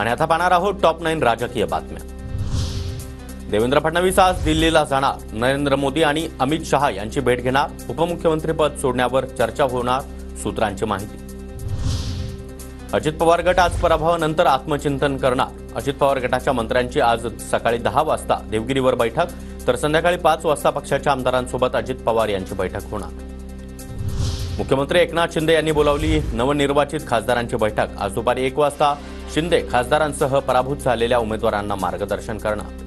आणि आता पाहणार आहोत टॉप 9 राजकीय बातम्या। देवेंद्र फडणवीस आज दिल्लीला जाणार, नरेंद्र मोदी आणि अमित शहा यांची भेट घेणार, उपमुख्यमंत्रीपद सोडण्यावर चर्चा होणार, सूत्रांची माहिती। अजित पवार गट आज पराभवानंतर आत्मचिंतन करणार। अजित पवार गटाच्या मंत्र्यांची आज सकाळी 10 वाजता देवगिरीवर बैठक, तर संध्याकाळी 5 वाजता पक्षाच्या आमदारांसोबत अजित पवार यांची बैठक होणार। मुख्यमंत्री एकनाथ शिंदे यांनी बोलावली नवनिर्वाचित खासदारांची बैठक। आज दुपारी 1 वाजता शिंदे खासदारांसह पराभूत झालेल्या उमेदवारांना मार्गदर्शन करणार।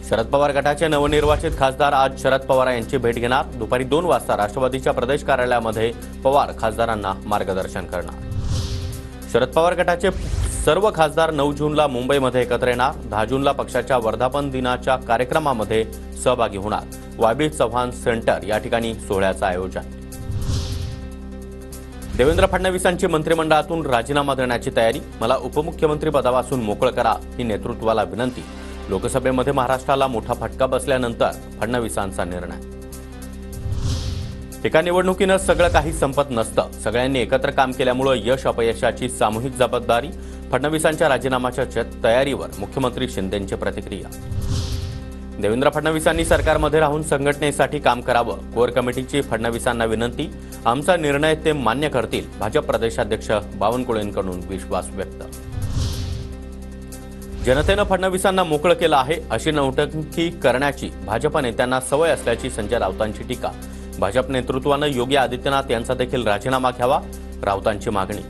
शरद पवार गटाचे नवनिर्वाचित खासदार आज शरद पवार यांची भेट घेणार। दुपारी 2 वाजता राष्ट्रवादीच्या प्रदेश कार्यालयामध्ये पवार खासदारांना मार्गदर्शन करणार। शरद पवार गटाचे सर्व खासदार 9 जूनला मुंबईमध्ये एकत्र येणार। 10 जूनला पक्षाच्या वर्धापन दिनाच्या कार्यक्रमामध्ये सहभागी होणार। वायबी चव्हाण सेंटर या ठिकाणी सोहळ्याचं आयोजन। देवेंद्र फडणवीसांची मंत्रिमंडळातून राजीनामा देण्याची तयारी। मला उपमुख्यमंत्री पदापासून मोकळं करा ही नेतृत्वाला विनंती। लोकसभेमध्ये महाराष्ट्राला मोठा फटका बसल्यानंतर फडणवीसांचा निर्णय। एका निवडणुकीनं सगळं काही संपत नसतं, सगळ्यांनी एकत्र काम केल्यामुळे यश अपयशाची सामूहिक जबाबदारी। फडणवीसांच्या राजीनाम्याच्या तयारीवर मुख्यमंत्री शिंदेंची प्रतिक्रिया। देवेंद्र फडणवीसांनी सरकारमध्ये राहून संघटनेसाठी काम करावं, कोर कमिटीची फडणवीसांना विनंती। आमचा निर्णय ते मान्य करतील, भाजप प्रदेशाध्यक्ष बावनकुळेंकडून विश्वास व्यक्त। जनतेनं फडणवीसांना मोकळं केलं आहे अशी नौटंकी करण्याची भाजप नेत्यांना सवय असल्याची संजय राऊतांची टीका। भाजप नेतृत्वानं योगी आदित्यनाथ यांचा देखील राजीनामा घ्यावा, राऊतांची मागणी।